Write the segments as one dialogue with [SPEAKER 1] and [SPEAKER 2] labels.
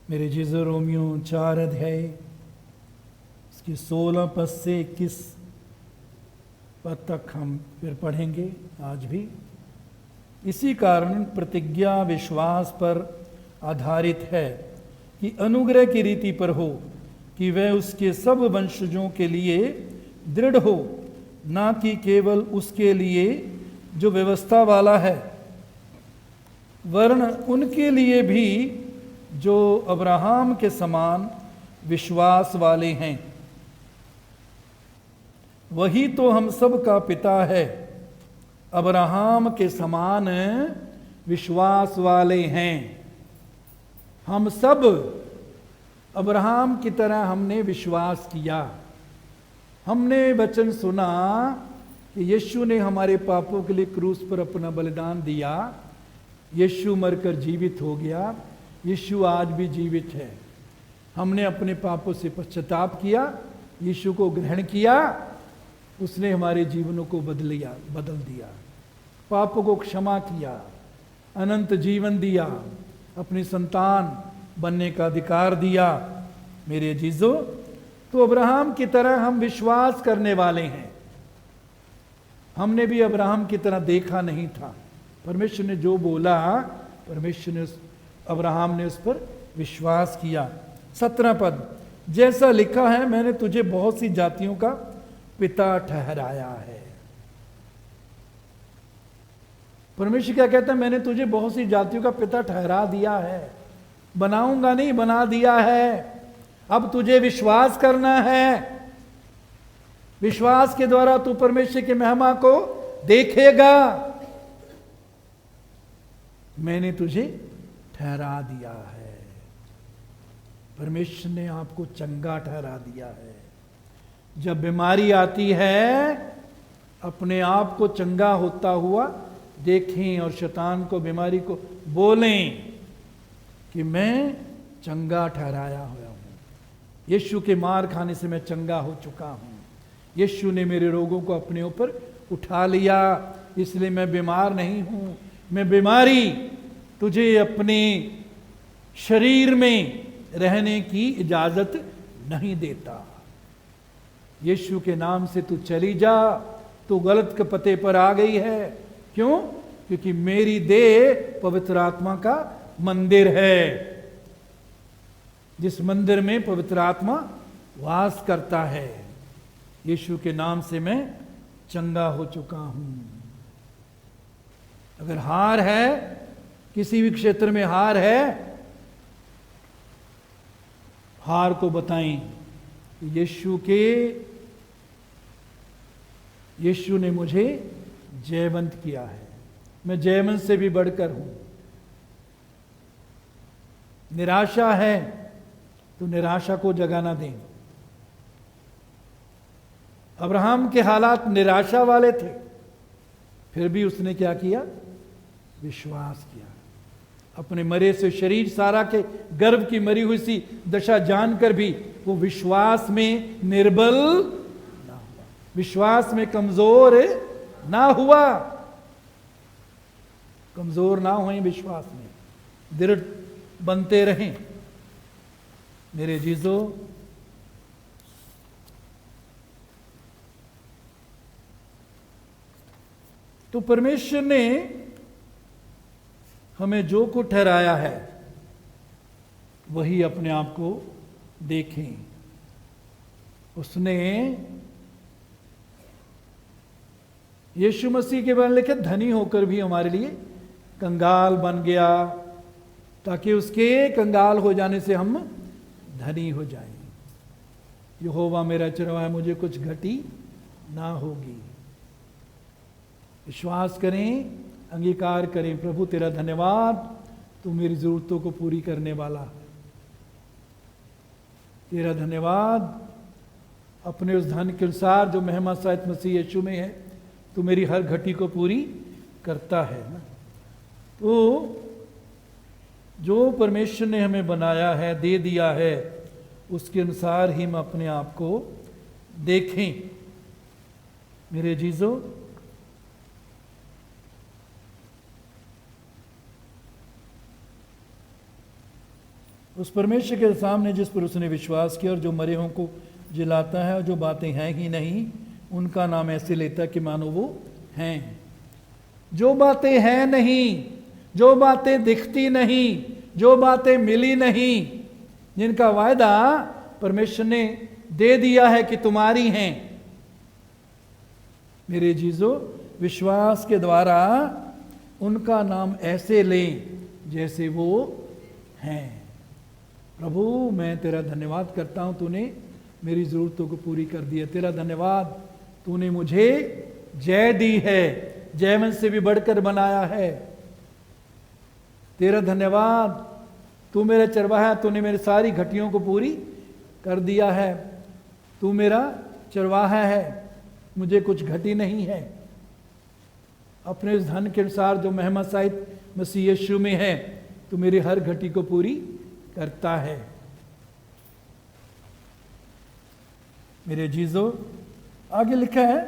[SPEAKER 1] मेरे जीजो रोमियो 4 अध्याय इसकी 16 पद से 21 पद तक हम फिर पढ़ेंगे आज भी। इसी कारण प्रतिज्ञा विश्वास पर आधारित है कि अनुग्रह की रीति पर हो कि वह उसके सब वंशजों के लिए दृढ़ हो, ना कि केवल उसके लिए जो व्यवस्था वाला है, वरन उनके लिए भी जो अब्राहम के समान विश्वास वाले हैं। वही तो हम सब का पिता है, अब्राहम के समान विश्वास वाले हैं। हम सब अब्राहम की तरह हमने विश्वास किया। हमने वचन सुना कि यीशु ने हमारे पापों के लिए क्रूस पर अपना बलिदान दिया। यीशु मरकर जीवित हो गया, यीशु आज भी जीवित है। हमने अपने पापों से पश्चाताप किया, यीशु को ग्रहण किया, उसने हमारे जीवनों को बदल दिया, पापों को क्षमा किया, अनंत जीवन दिया, अपनी संतान बनने का अधिकार दिया। मेरे जीजो, तो अब्राहम की तरह हम विश्वास करने वाले हैं। हमने भी अब्राहम की तरह देखा नहीं था। परमेश्वर ने जो बोला, परमेश्वर ने अब्राहम ने उस पर विश्वास किया। 17 पद, जैसा लिखा है, मैंने तुझे बहुत सी जातियों का पिता ठहराया है। परमेश्वर क्या कहता है? मैंने तुझे बहुत सी जातियों का पिता ठहरा दिया है। बनाऊंगा नहीं, बना दिया है। अब तुझे विश्वास करना है। विश्वास के द्वारा तू परमेश्वर की महिमा को देखेगा। मैंने तुझे ठहरा दिया है। परमेश्वर ने आपको चंगा ठहरा दिया है। जब बीमारी आती है, अपने आप को चंगा होता हुआ देखें और शैतान को, बीमारी को बोलें कि मैं चंगा ठहराया हुआ हूं। यीशु के मार खाने से मैं चंगा हो चुका हूं। यीशु ने मेरे रोगों को अपने ऊपर उठा लिया, इसलिए मैं बीमार नहीं हूं। मैं बीमारी तुझे अपने शरीर में रहने की इजाजत नहीं देता। यीशु के नाम से तू चली जा। तू गलत के पते पर आ गई है। क्यों? क्योंकि मेरी देह पवित्र आत्मा का मंदिर है, जिस मंदिर में पवित्र आत्मा वास करता है। यीशु के नाम से मैं चंगा हो चुका हूं। अगर हार है, किसी भी क्षेत्र में हार है, हार को बताएं। यीशु ने मुझे जयवंत किया है। मैं जयवंत से भी बढ़कर हूं। निराशा है तो निराशा को जगह ना दें। अब्राहम के हालात निराशा वाले थे, फिर भी उसने क्या किया? विश्वास किया। अपने मरे से शरीर, सारा के गर्भ की मरी हुई सी दशा जानकर भी वो विश्वास में निर्बल ना हुआ, विश्वास में कमजोर ना हुआ। कमजोर ना हुए, विश्वास में दृढ़ बनते रहें। मेरे जीजो, तो परमेश्वर ने हमें जो को ठहराया है, वही अपने आप को देखें। उसने यीशु मसीह के बारे में लिखा, धनी होकर भी हमारे लिए कंगाल बन गया, ताकि उसके कंगाल हो जाने से हम धनी हो जाएं। यहोवा मेरा चरवाहा, मुझे कुछ घटी ना होगी। विश्वास करें, अंगीकार करें। प्रभु तेरा धन्यवाद, तू मेरी जरूरतों को पूरी करने वाला है। तेरा धन्यवाद, अपने उस धन के अनुसार जो महिमा सहित मसीह यीशु में है, तू मेरी हर घटी को पूरी करता है ना। तो जो परमेश्वर ने हमें बनाया है, दे दिया है, उसके अनुसार ही हम अपने आप को देखें। मेरे जीजो, उस परमेश्वर के सामने जिस पर उसने विश्वास किया और जो मरे हुओं को जिलाता है और जो बातें हैं ही नहीं उनका नाम ऐसे लेता है कि मानो वो हैं। जो बातें हैं नहीं, जो बातें दिखती नहीं, जो बातें मिली नहीं, जिनका वायदा परमेश्वर ने दे दिया है कि तुम्हारी हैं, मेरे जीजो विश्वास के द्वारा उनका नाम ऐसे लें जैसे वो हैं। प्रभु मैं तेरा धन्यवाद करता हूं, तूने मेरी ज़रूरतों को पूरी कर दिया। तेरा धन्यवाद, तूने मुझे जय दी है, जयवंत से भी बढ़कर बनाया है। तेरा धन्यवाद, तू मेरा चरवाहा, तूने मेरी सारी घटियों को पूरी कर दिया है। तू मेरा चरवाहा है, मुझे कुछ घटी नहीं है। अपने इस धन के अनुसार जो महिमा सहित मसीह यीशु में है, तू मेरी हर घटी को पूरी करता है। मेरे जीजो आगे लिखा है,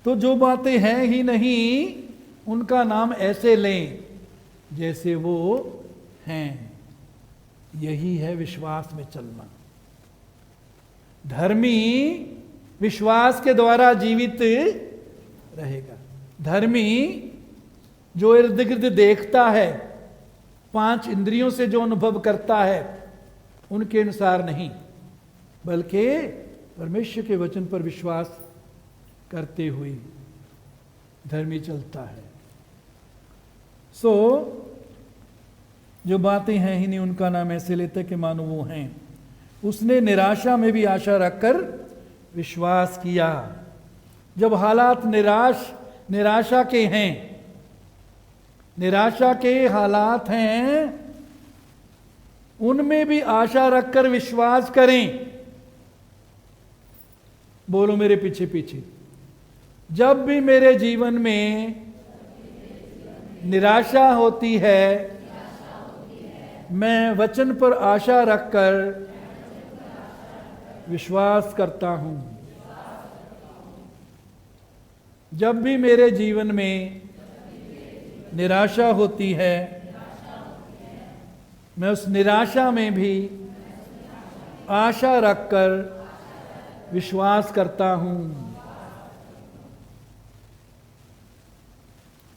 [SPEAKER 1] तो जो बातें हैं ही नहीं उनका नाम ऐसे लें जैसे वो हैं। यही है विश्वास में चलना। धर्मी विश्वास के द्वारा जीवित रहेगा। धर्मी जो इर्द गिर्द देखता है, 5 इंद्रियों से जो अनुभव करता है, उनके अनुसार नहीं, बल्कि परमेश्वर के वचन पर विश्वास करते हुए धर्मी चलता है। सो जो बातें हैं ही नहीं उनका नाम ऐसे लेते कि मानो वो हैं। उसने निराशा में भी आशा रखकर विश्वास किया। जब हालात निराशा के हैं, निराशा के हालात हैं, उनमें भी आशा रखकर विश्वास करें। बोलो मेरे पीछे पीछे। जब भी मेरे जीवन में निराशा होती है, मैं वचन पर आशा रखकर विश्वास करता हूं। जब भी मेरे जीवन में निराशा होती है, मैं उस निराशा में भी आशा रखकर विश्वास करता हूं।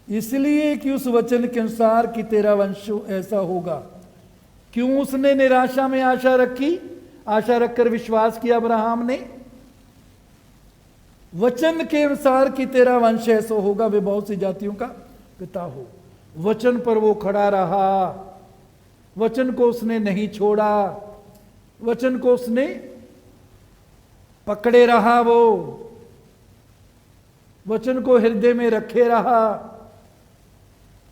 [SPEAKER 1] इसलिए कि उस वचन के अनुसार कि तेरा वंश ऐसा होगा। क्यों उसने निराशा में आशा रखी? आशा रखकर विश्वास किया अब्राहम ने। वचन के अनुसार कि तेरा वंश ऐसा होगा, वे बहुत सी जातियों का पिता हो। वचन पर वो खड़ा रहा, वचन को उसने नहीं छोड़ा, वचन को उसने पकड़े रहा, वो वचन को हृदय में रखे रहा,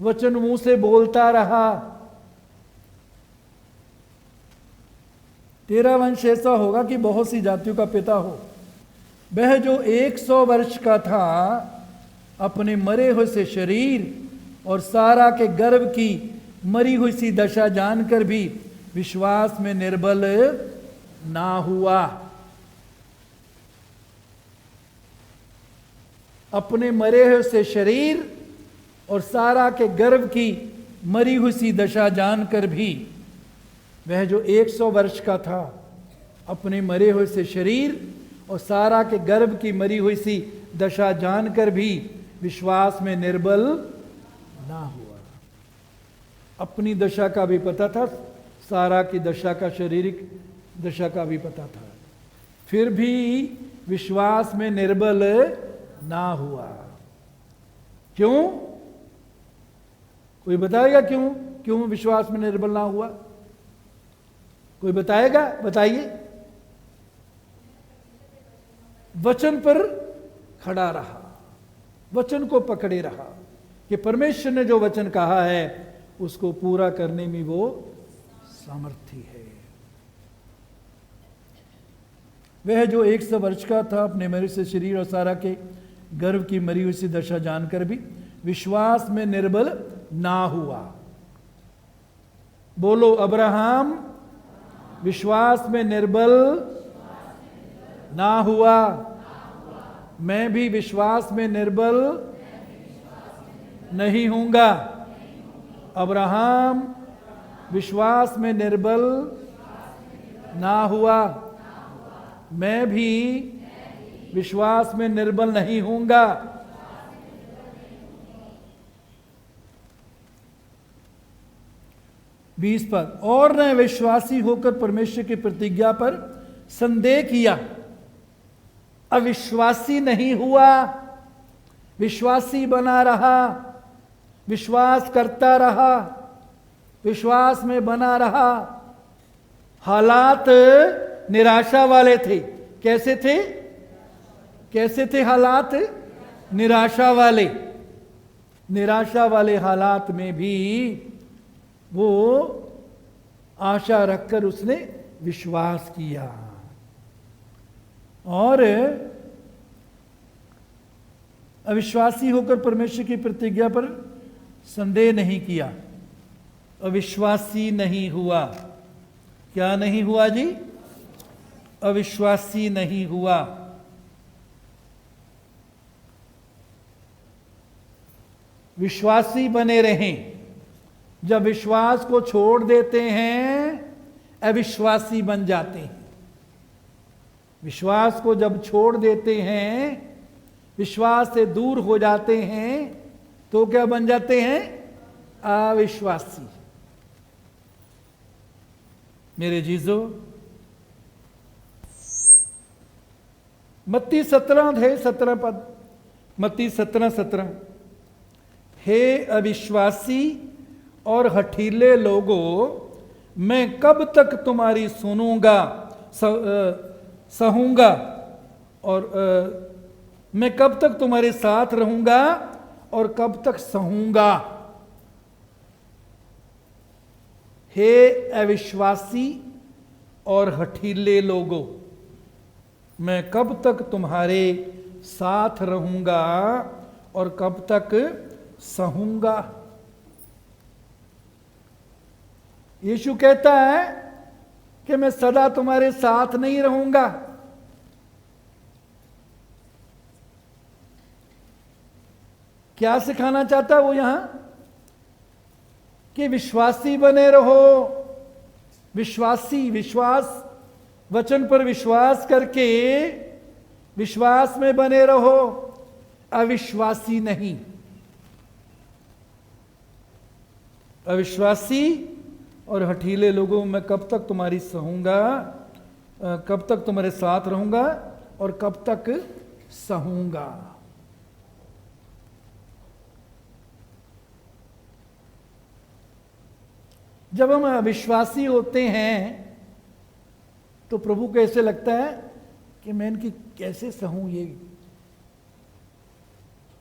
[SPEAKER 1] वचन मुंह से बोलता रहा। तेरा वंश ऐसा होगा कि बहुत सी जातियों का पिता हो। वह जो 100 वर्ष का था, अपने मरे हुए से शरीर और सारा के गर्भ की मरी हुई सी दशा जानकर भी विश्वास में निर्बल ना हुआ। अपने मरे हुए से शरीर और सारा के गर्भ की मरी हुई सी दशा जानकर भी, वह जो 100 वर्ष का था, अपने मरे हुए से शरीर और सारा के गर्भ की मरी हुई सी दशा जानकर भी विश्वास में निर्बल ना हुआ। अपनी दशा का भी पता था, सारा की दशा का, शारीरिक दशा का भी पता था, फिर भी विश्वास में निर्बल ना हुआ। क्यों? कोई बताएगा क्यों? क्यों विश्वास में निर्बल ना हुआ? कोई बताएगा? बताइए। वचन पर खड़ा रहा, वचन को पकड़े रहा कि परमेश्वर ने जो वचन कहा है उसको पूरा करने में वो सामर्थी है। वह जो 100 वर्ष का था, अपने मरे से शरीर और सारा के गर्भ की मरी हुई सी दशा जानकर भी विश्वास में निर्बल ना हुआ। बोलो, अब्राहम विश्वास में निर्बल ना हुआ। मैं भी विश्वास में निर्बल नहीं हूंगा। अब्राहम विश्वास में निर्बल ना हुआ, मैं भी विश्वास में निर्बल नहीं हूंगा। बीस पद, और ने विश्वासी होकर परमेश्वर की प्रतिज्ञा पर संदेह किया, अविश्वासी नहीं हुआ, विश्वासी बना रहा, विश्वास करता रहा, विश्वास में बना रहा। हालात निराशा वाले थे। कैसे थे? कैसे थे हालात? निराशा वाले। निराशा वाले हालात में भी वो आशा रखकर उसने विश्वास किया और अविश्वासी होकर परमेश्वर की प्रतिज्ञा पर संदेह नहीं किया, अविश्वासी नहीं हुआ। क्या नहीं हुआ जी? अविश्वासी नहीं हुआ। विश्वासी बने रहें। जब विश्वास को छोड़ देते हैं अविश्वासी बन जाते हैं। विश्वास को जब छोड़ देते हैं, विश्वास से दूर हो जाते हैं, तो क्या बन जाते हैं? अविश्वासी। मेरे जीजो, मत्ती 17 पद, मत्ती 17, हे अविश्वासी और हठीले लोगों, मैं कब तक तुम्हारी सुनूंगा, सहूंगा, और मैं कब तक तुम्हारे साथ रहूंगा और कब तक सहूंगा। हे अविश्वासी और हठीले लोगों, मैं कब तक तुम्हारे साथ रहूंगा और कब तक सहूंगा। यीशु कहता है कि मैं सदा तुम्हारे साथ नहीं रहूंगा। क्या सिखाना चाहता है वो यहां? कि विश्वासी बने रहो। विश्वासी, विश्वास, वचन पर विश्वास करके विश्वास में बने रहो, अविश्वासी नहीं। अविश्वासी और हठीले लोगों, मैं कब तक तुम्हारी सहूंगा, कब तक तुम्हारे साथ रहूंगा और कब तक सहूंगा। जब हम अविश्वासी होते हैं तो प्रभु को ऐसे लगता है कि मैं इनकी कैसे सहूं, ये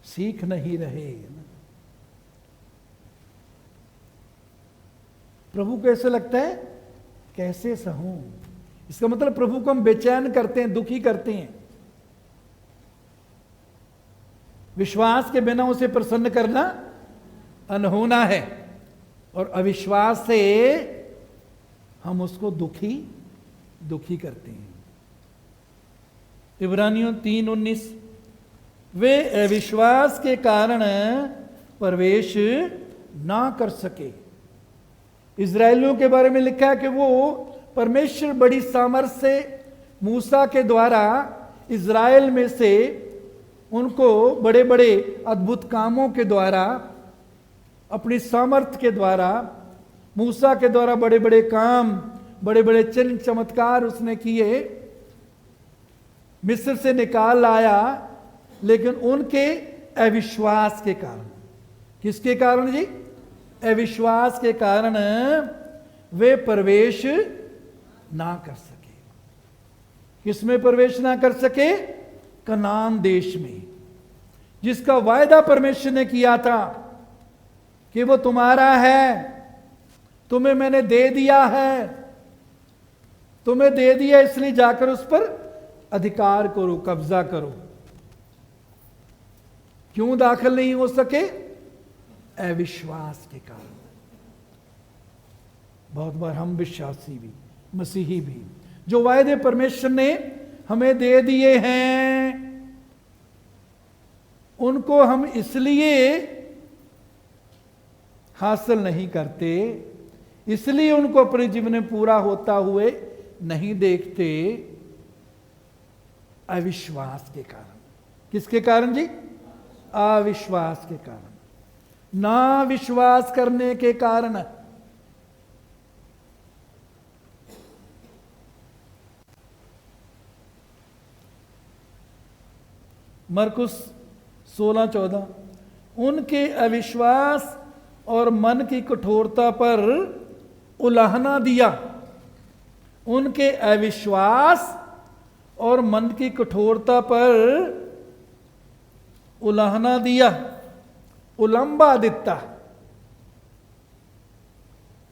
[SPEAKER 1] सीख नहीं रहे। प्रभु को ऐसे लगता है कैसे सहूं। इसका मतलब प्रभु को हम बेचैन करते हैं, दुखी करते हैं। विश्वास के बिना उसे प्रसन्न करना अनहोना है, और अविश्वास से हम उसको दुखी करते हैं। इब्रानियों 3:19, वे अविश्वास के कारण प्रवेश ना कर सके। इजरायलियों के बारे में लिखा है कि वो परमेश्वर बड़ी सामर्थ्य से मूसा के द्वारा इजराइल में से उनको बड़े बड़े अद्भुत कामों के द्वारा, अपनी सामर्थ्य के द्वारा, मूसा के द्वारा बड़े बड़े काम, बड़े बड़े चिन्ह चमत्कार उसने किए, मिस्र से निकाल लाया। लेकिन उनके अविश्वास के कारण, किसके कारण जी? अविश्वास के कारण वे प्रवेश ना कर सके। किसमें प्रवेश ना कर सके? कनान देश में, जिसका वायदा परमेश्वर ने किया था कि वो तुम्हारा है, तुम्हें मैंने दे दिया है, तुम्हें दे दिया, इसलिए जाकर उस पर अधिकार करो, कब्जा करो। क्यों दाखिल नहीं हो सके? अविश्वास के कारण। बहुत बार हम विश्वासी भी, मसीही भी, जो वायदे परमेश्वर ने हमें दे दिए हैं, उनको हम इसलिए हासिल नहीं करते, इसलिए उनको अपने जीवन में पूरा होता हुए नहीं देखते, अविश्वास के कारण। किसके कारण जी? अविश्वास के कारण, ना विश्वास करने के कारण। मरकुस 16:14, उनके अविश्वास और मन की कठोरता पर उलाहना दिया। उनके अविश्वास और मन की कठोरता पर उलाहना दिया, उलंबा दिता।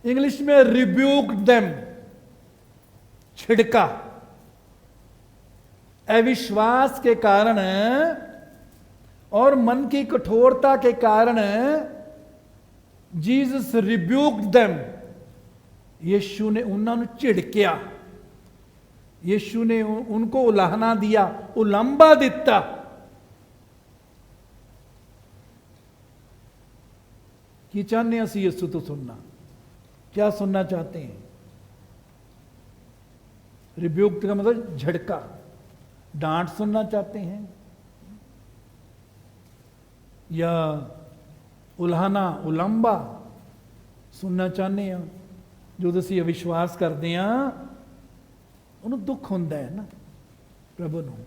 [SPEAKER 1] इंग्लिश में रिब्यूक्ड देम, छिड़का। अविश्वास के कारण और मन की कठोरता के कारण जीसस रिब्यूक्ड देम, यीशु ने उन्होंने झिड़किया, यीशु ने उनको उलाहना दिया, उलंबा दिता। कि चाहते हैं यीशु तो सुनना, क्या सुनना चाहते हैं? रिब्यूक्ड का मतलब झड़का, डांट सुनना चाहते हैं, या उल्हाना उलंबा सुनना चाहते हैं? जो ਅਸੀਂ ਅਵਿਸ਼ਵਾਸ ਕਰਦੇ ਆ ਉਹਨੂੰ ਦੁੱਖ ਹੁੰਦਾ ਹੈ ਨਾ, ਪ੍ਰਭੂ ਨੂੰ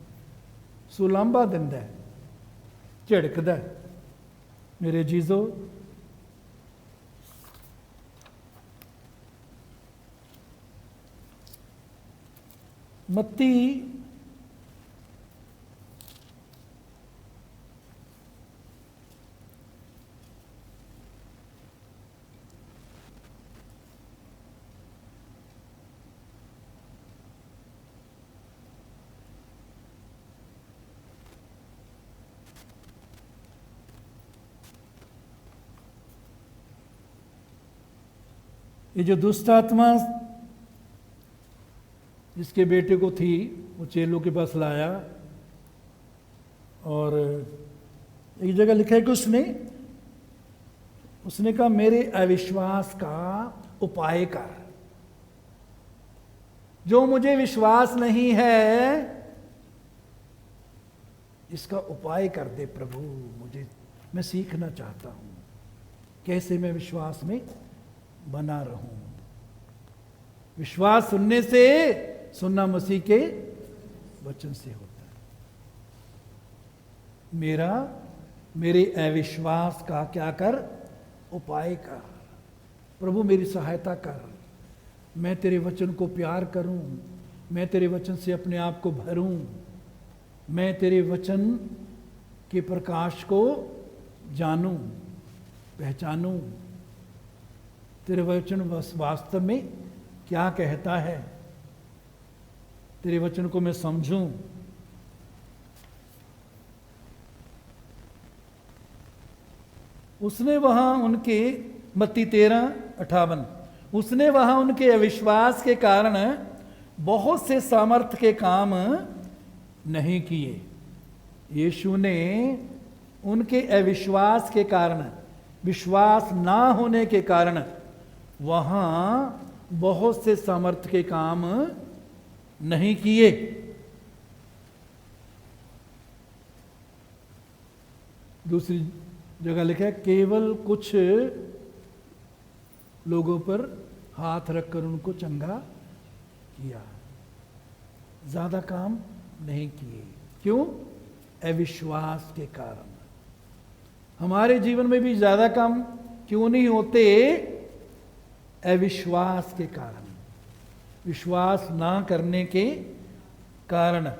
[SPEAKER 1] ਸੁਲੰਬਾ ਦਿੰਦਾ ਹੈ, ਝਿੜਕਦਾ ਹੈ। ਮੇਰੇ ਜੀਜ਼ੋ, मत्ती 'ये जो दुष्ट आत्मा जिसके बेटे को थी, वो चेलों के पास लाया, और एक जगह लिखा है कि उसने कहा मेरे अविश्वास का उपाय कर। जो मुझे विश्वास नहीं है इसका उपाय कर दे प्रभु, मैं सीखना चाहता हूं कैसे मैं विश्वास में बना रहूं। विश्वास सुनना मसीह के वचन से होता है। मेरे अविश्वास का क्या कर? उपाय कर। प्रभु मेरी सहायता कर, मैं तेरे वचन को प्यार करूं, मैं तेरे वचन से अपने आप को भरूं, मैं तेरे वचन के प्रकाश को जानूं, पहचानूं, तेरे वचन वास्तव में क्या कहता है, तेरे वचन को मैं समझूं। उसने वहां उनके मत्ती 13:58, उसने वहां उनके अविश्वास के कारण बहुत से सामर्थ्य के काम नहीं किए। यीशु ने उनके अविश्वास के कारण, विश्वास ना होने के कारण वहां बहुत से सामर्थ्य के काम नहीं किए। दूसरी जगह लिखा है केवल कुछ लोगों पर हाथ रखकर उनको चंगा किया, ज्यादा काम नहीं किए। क्यों? अविश्वास के कारण। हमारे जीवन में भी ज्यादा काम क्यों नहीं होते? अविश्वास के कारण, विश्वास ना करने के कारण।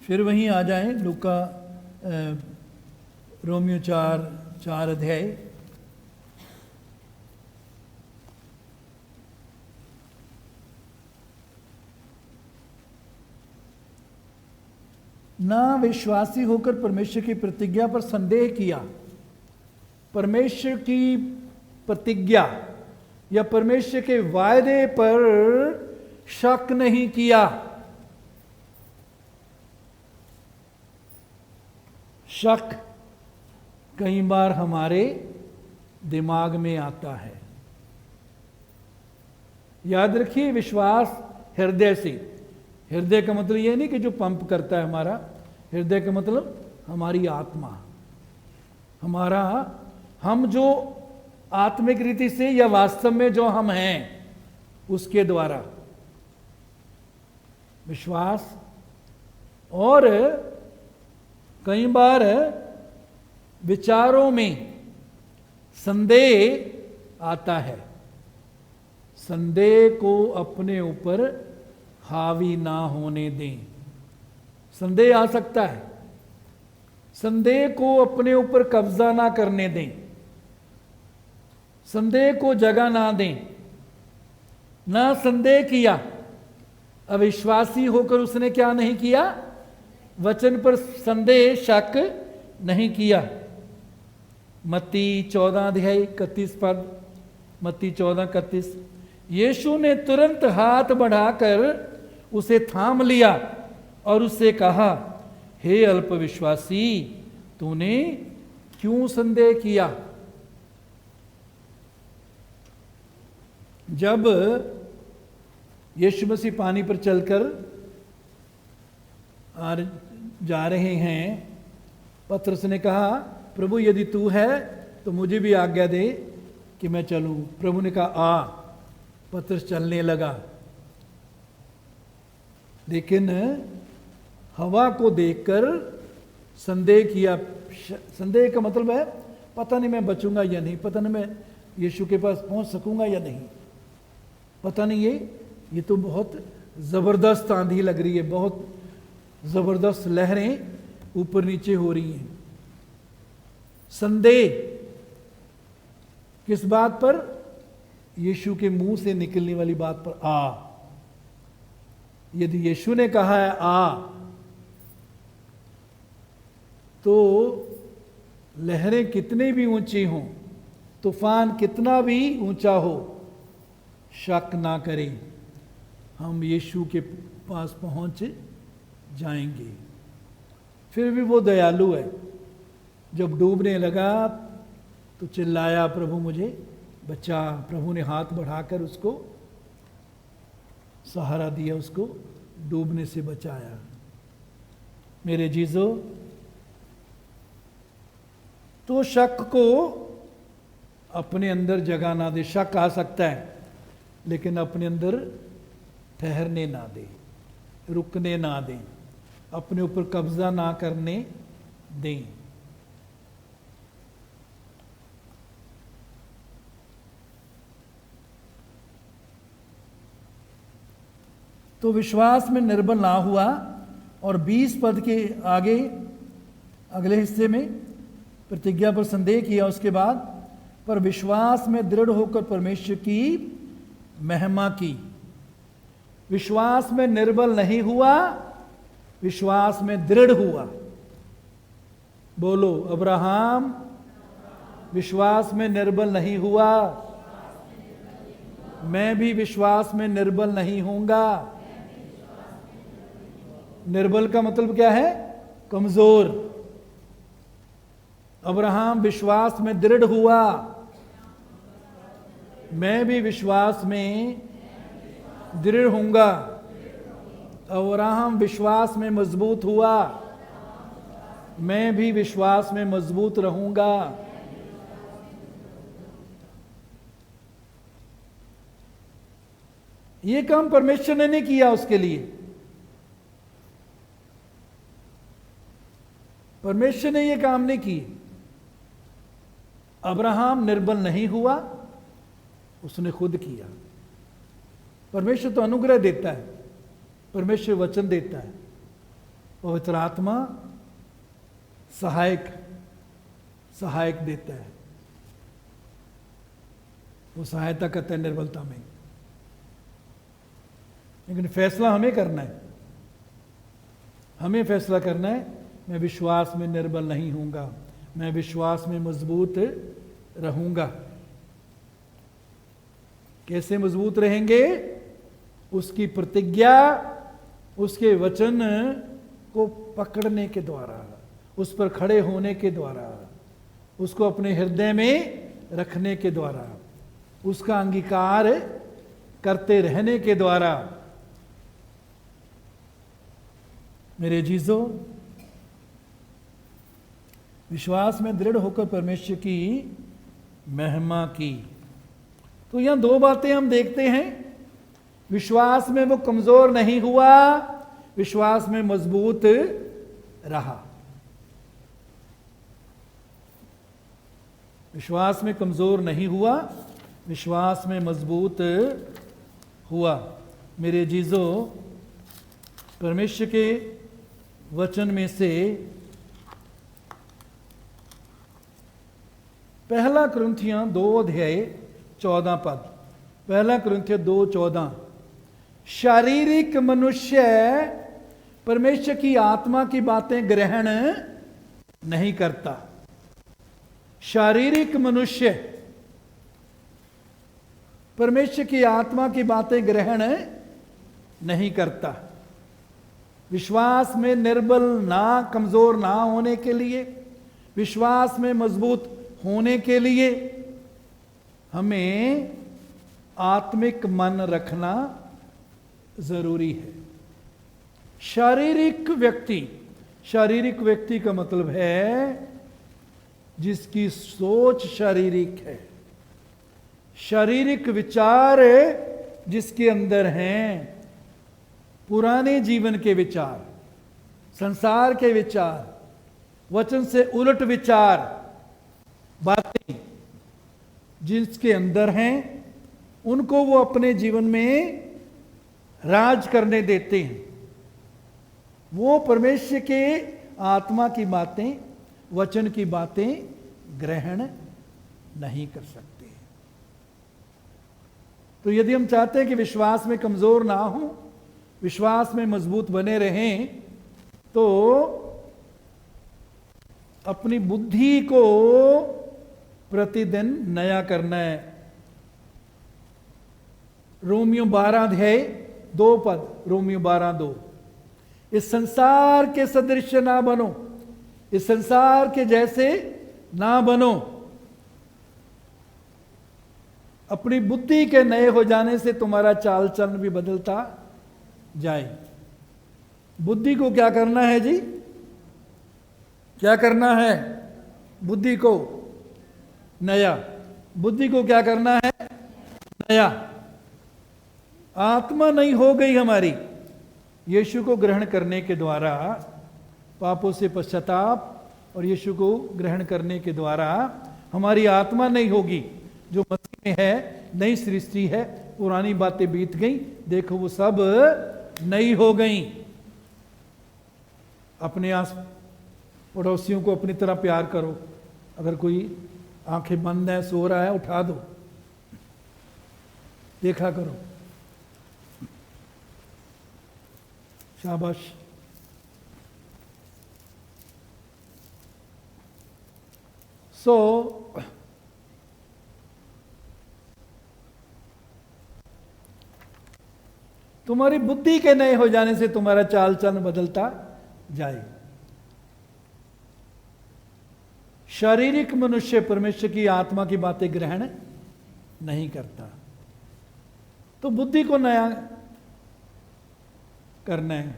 [SPEAKER 1] फिर वहीं आ जाएं लूका रोमियो 4 अध्याय। ना विश्वासी होकर परमेश्वर की प्रतिज्ञा पर संदेह किया। परमेश्वर की प्रतिज्ञा या परमेश्वर के वायदे पर शक नहीं किया। शक कई बार हमारे दिमाग में आता है। याद रखिए, विश्वास हृदय से, हृदय का मतलब ये नहीं कि जो पंप करता है हमारा, हृदय का मतलब हमारी आत्मा, हमारा, हम जो आत्मिक रीति से या वास्तव में जो हम हैं उसके द्वारा विश्वास। और कई बार विचारों में संदेह आता है। संदेह को अपने ऊपर हावी ना होने दें। संदेह आ सकता है, संदेह को अपने ऊपर कब्जा ना करने दें, संदेह को जगह ना दें। ना संदेह किया, अविश्वासी होकर उसने क्या नहीं किया, वचन पर संदेह शक नहीं किया। मत्ती 14 अध्याय 31 पद, मत्ती 14:31, यीशु ने तुरंत हाथ बढ़ाकर उसे थाम लिया और उससे कहा, हे अल्पविश्वासी, तूने क्यों संदेह किया। जब यीशु मसीह पानी पर चलकर जा रहे हैं, पतरस ने कहा, प्रभु यदि तू है तो मुझे भी आज्ञा दे कि मैं चलूं। प्रभु ने कहा, आ। पतरस चलने लगा, लेकिन हवा को देखकर संदेह किया। संदेह का मतलब है पता नहीं मैं बचूंगा या नहीं, पता नहीं मैं यीशु के पास पहुंच सकूंगा या नहीं, पता नहीं ये तो बहुत ज़बरदस्त आंधी लग रही है, बहुत ज़बरदस्त लहरें ऊपर नीचे हो रही हैं। संदेह किस बात पर? यीशु के मुंह से निकलने वाली बात पर। आ, यदि यीशु ने कहा है आ, तो लहरें कितनी भी ऊंची हों, तूफान कितना भी ऊंचा हो, शक ना करें, हम यीशु के पास पहुंच जाएंगे। फिर भी वो दयालु है। जब डूबने लगा तो चिल्लाया, प्रभु मुझे बचा। प्रभु ने हाथ बढ़ाकर उसको सहारा दिया, उसको डूबने से बचाया। मेरे जीजो, तो शक को अपने अंदर जगह ना दे। शक आ सकता है, लेकिन अपने अंदर ठहरने ना दे, रुकने ना दें, अपने ऊपर कब्जा ना करने दें। तो विश्वास में निर्बल ना हुआ। और 20 पद के आगे अगले हिस्से में प्रतिज्ञा पर संदेह किया। उसके बाद पर विश्वास में दृढ़ होकर परमेश्वर की महिमा की। विश्वास में निर्बल नहीं हुआ, विश्वास में दृढ़ हुआ। बोलो, अब्राहम विश्वास में निर्बल नहीं हुआ, मैं भी विश्वास में निर्बल नहीं होऊंगा। निर्बल का मतलब क्या है? कमजोर। अब्राहम विश्वास में दृढ़ हुआ, मैं भी विश्वास में दृढ़ होऊंगा। अब्राहम विश्वास में मजबूत हुआ, मैं भी विश्वास में मजबूत रहूंगा। ये काम परमेश्वर ने नहीं किया उसके लिए। परमेश्वर ने ये काम नहीं की। अब्राहम निर्बल नहीं हुआ, उसने खुद किया। परमेश्वर तो अनुग्रह देता है, परमेश्वर वचन देता है, पवित्र आत्मा सहायक देता है, वो सहायता करता है निर्बलता में। लेकिन फैसला हमें करना है, हमें फैसला करना है। मैं विश्वास में निर्बल नहीं होऊंगा, मैं विश्वास में मजबूत रहूंगा। कैसे मजबूत रहेंगे? उसकी प्रतिज्ञा, उसके वचन को पकड़ने के द्वारा, उस पर खड़े होने के द्वारा, उसको अपने हृदय में रखने के द्वारा, उसका अंगीकार करते रहने के द्वारा। मेरे जीजो, विश्वास में दृढ़ होकर परमेश्वर की महिमा की। तो यहां दो बातें हम देखते हैं। विश्वास में वो कमजोर नहीं हुआ, विश्वास में मजबूत रहा। विश्वास में कमजोर नहीं हुआ, विश्वास में मजबूत हुआ। मेरे जीजो, परमेश्वर के वचन में से पहला कुरिन्थियों 2:14 पहला कुरिन्थियों 2:14, शारीरिक मनुष्य परमेश्वर की आत्मा की बातें ग्रहण नहीं करता। शारीरिक मनुष्य परमेश्वर की आत्मा की बातें ग्रहण नहीं करता। विश्वास में निर्बल ना, कमजोर ना होने के लिए, विश्वास में मजबूत होने के लिए हमें आत्मिक मन रखना जरूरी है। शारीरिक व्यक्ति का मतलब है जिसकी सोच शारीरिक है, शारीरिक विचार जिसके अंदर हैं, पुराने जीवन के विचार, संसार के विचार, वचन से उलट विचार, बातें जिसके अंदर हैं, उनको वो अपने जीवन में राज करने देते हैं। वो परमेश्वर के आत्मा की बातें, वचन की बातें ग्रहण नहीं कर सकते। तो यदि हम चाहते हैं कि विश्वास में कमजोर ना हो, विश्वास में मजबूत बने रहें, तो अपनी बुद्धि को प्रतिदिन नया करना है। रोमियो 12:2, रोमियो 12:2, इस संसार के सदृश ना बनो, इस संसार के जैसे ना बनो, अपनी बुद्धि के नए हो जाने से तुम्हारा चाल चलन भी बदलता जाए। बुद्धि को क्या करना है जी? क्या करना है? बुद्धि को नया। बुद्धि को क्या करना है? नया। आत्मा नहीं हो गई हमारी। यीशु को ग्रहण करने के द्वारा, पापों से पश्चाताप और यीशु को ग्रहण करने के द्वारा हमारी आत्मा नहीं होगी। जो मसीह में है नई सृष्टि है, पुरानी बातें बीत गई, देखो वो सब नई हो गई। अपने आस पड़ोसियों को अपनी तरह प्यार करो। अगर कोई आंखें बंद है, सो रहा है, उठा दो, देखा करो, शाबाश। तुम्हारी बुद्धि के नए हो जाने से तुम्हारा चाल चलन बदलता जाए। शारीरिक मनुष्य परमेश्वर की आत्मा की बातें ग्रहण नहीं करता। तो बुद्धि को नया करना है।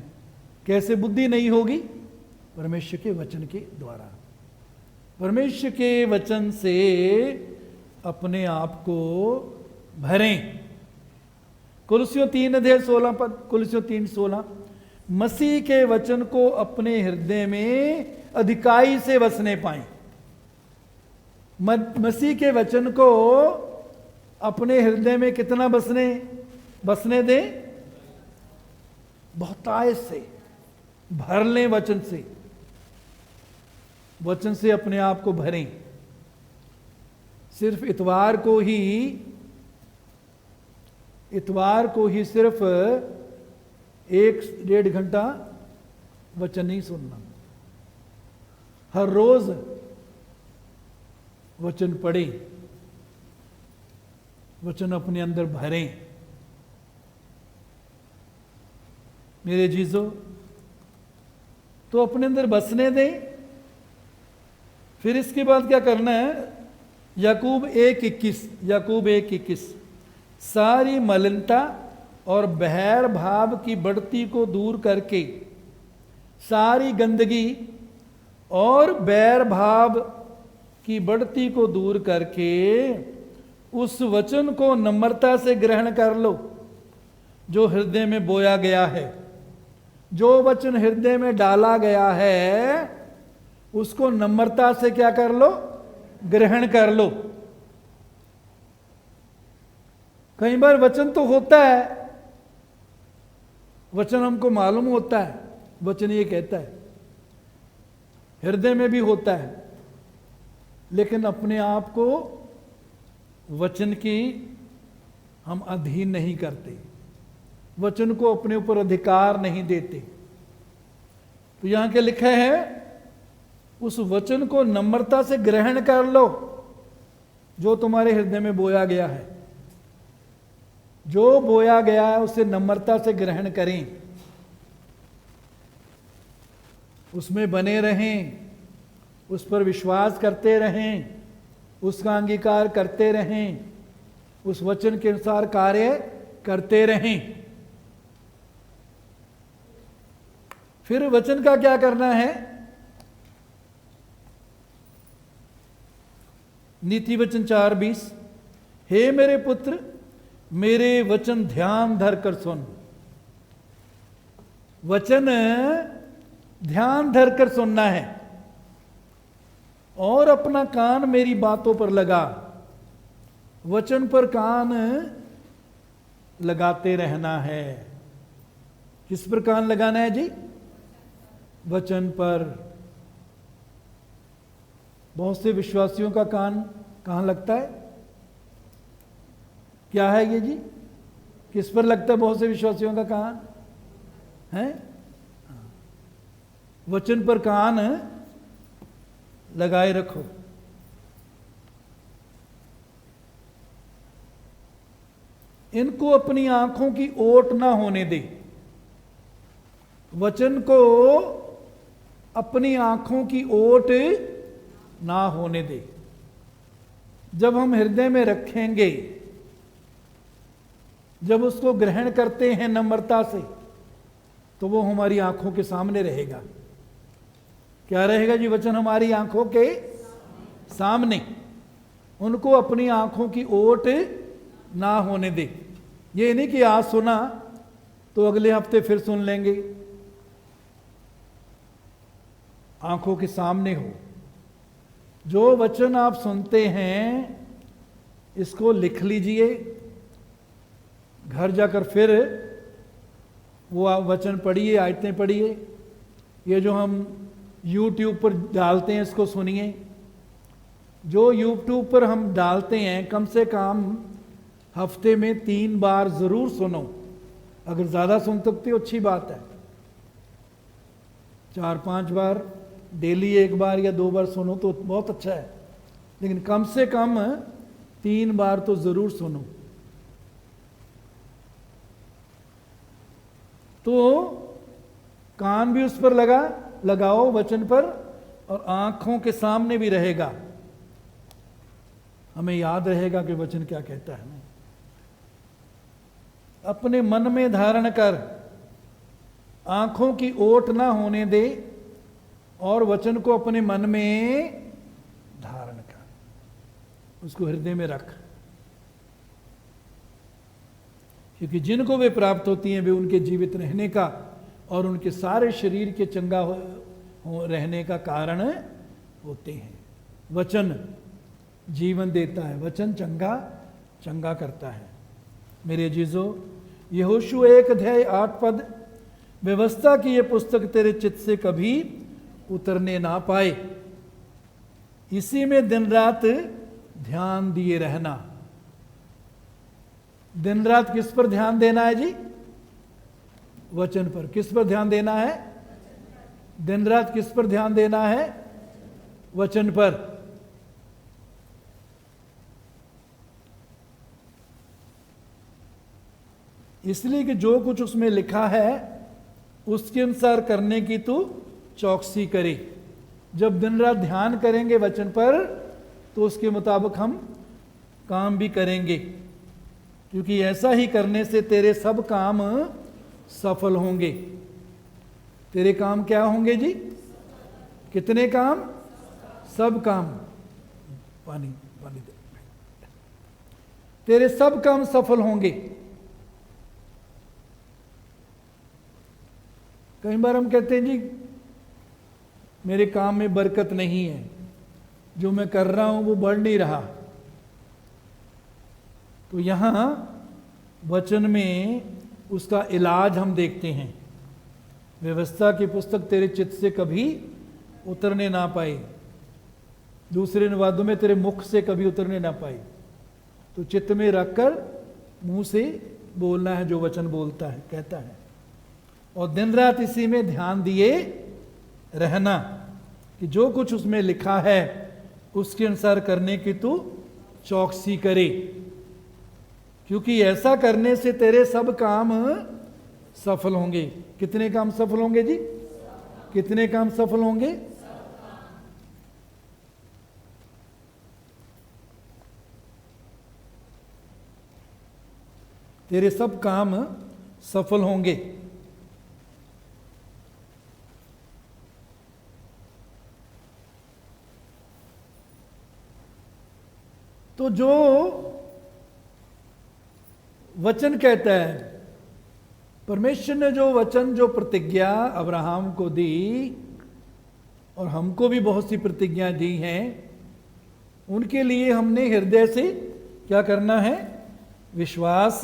[SPEAKER 1] कैसे बुद्धि नहीं होगी? परमेश्वर के वचन के द्वारा। परमेश्वर के वचन से अपने आप को भरें। कुलसियों 3:16, कुलसियों 3:16, मसीह के वचन को अपने हृदय में अधिकाई से बसने पाएं। मसीह के वचन को अपने हृदय में कितना बसने दें? बहुतायत से भर लें। वचन से अपने आप को भरें। सिर्फ इतवार को ही सिर्फ 1-1.5 घंटा वचन नहीं सुनना। हर रोज वचन पढ़ें, वचन अपने अंदर भरें। मेरे जीजो, तो अपने अंदर बसने दें, फिर इसके बाद क्या करना है, याकूब 1:21 सारी मलिनता और बहर भाव की बढ़ती को दूर करके, सारी गंदगी और बैर भाव की बढ़ती को दूर करके उस वचन को नम्रता से ग्रहण कर लो जो हृदय में बोया गया है। जो वचन हृदय में डाला गया है उसको नम्रता से क्या कर लो, ग्रहण कर लो। कई बार वचन तो होता है, वचन हमको मालूम होता है, वचन ये कहता है, हृदय में भी होता है, लेकिन अपने आप को वचन की हम अधीन नहीं करते, वचन को अपने ऊपर अधिकार नहीं देते। तो यहां क्या लिखा है, उस वचन को नम्रता से ग्रहण कर लो जो तुम्हारे हृदय में बोया गया है। जो बोया गया है उसे नम्रता से ग्रहण करें, उसमें बने रहें, उस पर विश्वास करते रहें, उसका अंगीकार करते रहें, उस वचन के अनुसार कार्य करते रहें। फिर वचन का क्या करना है, नीति वचन 4:20, हे मेरे पुत्र मेरे वचन ध्यान धर कर सुन। वचन ध्यान धर कर सुनना है और अपना कान मेरी बातों पर लगा। वचन पर कान लगाते रहना है। किस पर कान लगाना है जी, वचन पर। बहुत से विश्वासियों का कान कहां लगता है, क्या है ये जी, किस पर लगता है बहुत से विश्वासियों का कान है, वचन पर कान लगाए रखो। इनको अपनी आंखों की ओट ना होने दे। वचन को अपनी आंखों की ओट ना होने दे। जब हम हृदय में रखेंगे, जब उसको ग्रहण करते हैं नम्रता से, तो वो हमारी आंखों के सामने रहेगा। क्या रहेगा जी, वचन हमारी आंखों के सामने। उनको अपनी आंखों की ओट ना होने दे। ये नहीं कि आज सुना तो अगले हफ्ते फिर सुन लेंगे, आंखों के सामने हो। जो वचन आप सुनते हैं इसको लिख लीजिए, घर जाकर फिर वो वचन पढ़िए, आयतें पढ़िए। ये जो हम YouTube पर डालते हैं इसको सुनिए। जो YouTube पर हम डालते हैं कम से कम हफ्ते में 3 बार जरूर सुनो। अगर ज़्यादा सुन सकते हो अच्छी बात है, 4-5 बार डेली 1 बार या 2 बार सुनो तो बहुत अच्छा है, लेकिन कम से कम 3 बार तो जरूर सुनो। तो कान भी उस पर लगाओ वचन पर, और आंखों के सामने भी रहेगा। हमें याद रहेगा कि वचन क्या कहता है। अपने मन में धारण कर, आंखों की ओट ना होने दे, और वचन को अपने मन में धारण कर, उसको हृदय में रख। क्योंकि जिनको वे प्राप्त होती हैं वे उनके जीवित रहने का और उनके सारे शरीर के चंगा रहने का कारण होते हैं। वचन जीवन देता है, वचन चंगा करता है। मेरे अजीजो, यहोशू 1:8 व्यवस्था की यह पुस्तक तेरे चित्त से कभी उतरने ना पाए, इसी में दिन रात ध्यान दिए रहना। दिन रात किस पर ध्यान देना है जी, वचन पर। किस पर ध्यान देना है, दिन रात किस पर ध्यान देना है, वचन पर। इसलिए कि जो कुछ उसमें लिखा है उसके अनुसार करने की तू चौकसी करे। जब दिन रात ध्यान करेंगे वचन पर तो उसके मुताबिक हम काम भी करेंगे, क्योंकि ऐसा ही करने से तेरे सब काम सफल होंगे। तेरे काम क्या होंगे जी? कितने काम? सब काम। पानी पानी दे। तेरे सब काम सफल होंगे। कई बार हम कहते हैं जी मेरे काम में बरकत नहीं है, जो मैं कर रहा हूं वो बढ़ नहीं रहा। तो यहां वचन में उसका इलाज हम देखते हैं। व्यवस्था की पुस्तक तेरे चित्त से कभी उतरने ना पाए, दूसरे अनुवादों में तेरे मुख से कभी उतरने ना पाए। तो चित्त में रखकर मुंह से बोलना है जो वचन बोलता है, कहता है, और दिन रात इसी में ध्यान दिए रहना कि जो कुछ उसमें लिखा है उसके अनुसार करने की तू चौकसी करे, क्योंकि ऐसा करने से तेरे सब काम सफल होंगे। कितने काम सफल होंगे जी? कितने काम सफल होंगे? तेरे सब काम सफल होंगे। तो जो वचन कहता है, परमेश्वर ने जो वचन, जो प्रतिज्ञा अब्राहम को दी, और हमको भी बहुत सी प्रतिज्ञा दी हैं, उनके लिए हमने हृदय से क्या करना है? विश्वास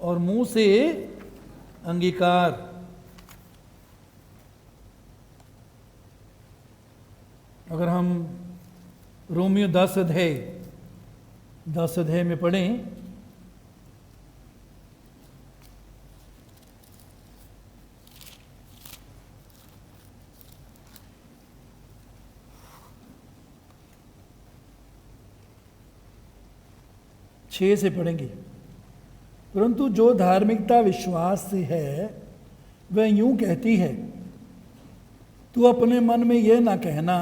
[SPEAKER 1] और मुंह से अंगीकार। अगर हम रोमियो 10 अध्याय में पढ़ें, छह से पढ़ेंगे। परंतु जो धार्मिकता विश्वास से है वह यूं कहती है, तू अपने मन में यह ना कहना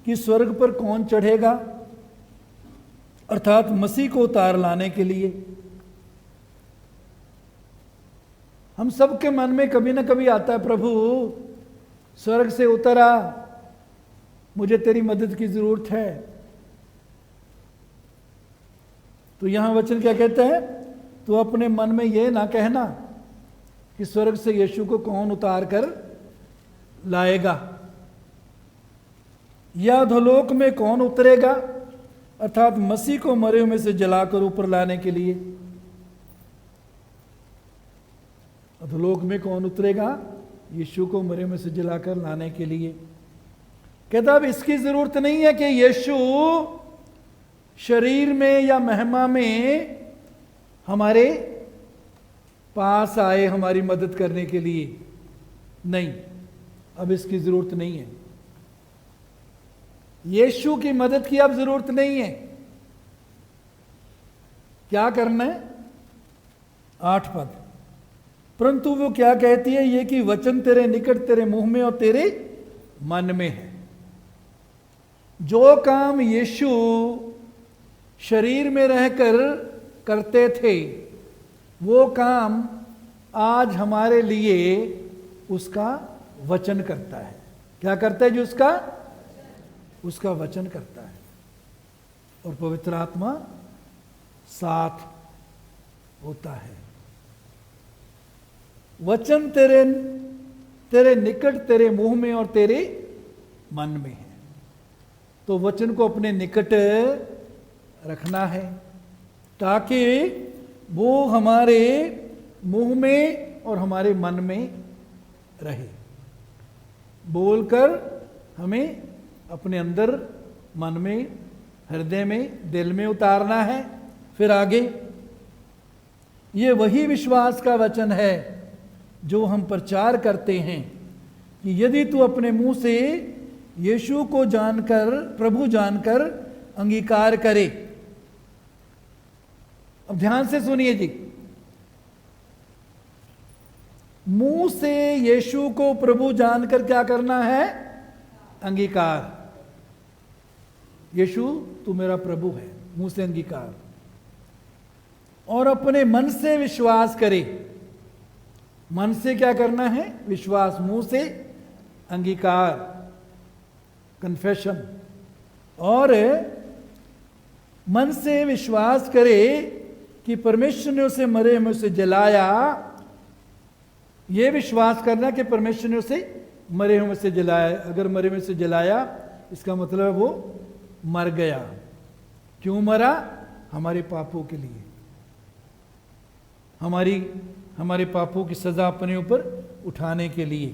[SPEAKER 1] कि स्वर्ग पर कौन चढ़ेगा, अर्थात मसीह को उतार लाने के लिए। हम सबके मन में कभी ना कभी आता है, प्रभु स्वर्ग से उतरा, मुझे तेरी मदद की जरूरत है। तो यहां वचन क्या कहता है? तो अपने मन में यह ना कहना कि स्वर्ग से यीशु को कौन उतार कर लाएगा, या अधोलोक में कौन उतरेगा, अर्थात मसीह को मरे हुए से जलाकर ऊपर लाने के लिए। अधोलोक में कौन उतरेगा? यीशु को मरे हुए से जलाकर लाने के लिए। कहता अब इसकी जरूरत नहीं है कि यीशु शरीर में या महिमा में हमारे पास आए हमारी मदद करने के लिए। नहीं, अब इसकी जरूरत नहीं है। यीशु की मदद की अब जरूरत नहीं है। क्या करना है? 8 पद। परंतु वो क्या कहती है? ये कि वचन तेरे निकट, तेरे मुंह में और तेरे मन में है। जो काम यीशु शरीर में रहकर करते थे, वो काम आज हमारे लिए उसका वचन करता है। क्या करता है? जो उसका वचन करता है, और पवित्र आत्मा साथ होता है। वचन तेरे निकट, तेरे मुंह में और तेरे मन में है। तो वचन को अपने निकट रखना है ताकि वो हमारे मुंह में और हमारे मन में रहे। बोलकर हमें अपने अंदर, मन में, हृदय में, दिल में उतारना है। फिर आगे, ये वही विश्वास का वचन है जो हम प्रचार करते हैं कि यदि तू अपने मुंह से यीशु को जानकर, प्रभु जानकर अंगीकार करे। अब ध्यान से सुनिए जी, मुंह से यीशु को प्रभु जानकर क्या करना है? अंगीकार, यीशु तू मेरा प्रभु है, मुंह से अंगीकार, और अपने मन से विश्वास करे। मन से क्या करना है? विश्वास, मुंह से अंगीकार, कन्फेशन, और मन से विश्वास करे कि परमेश्वर ने उसे मरे हुए से जलाया। यह विश्वास करना कि परमेश्वर ने उसे मरे हुए से जलाया। अगर मरे हुए से जलाया, इसका मतलब वो मर गया। क्यों मरा? हमारे पापों के लिए, हमारे पापों की सजा अपने ऊपर उठाने के लिए।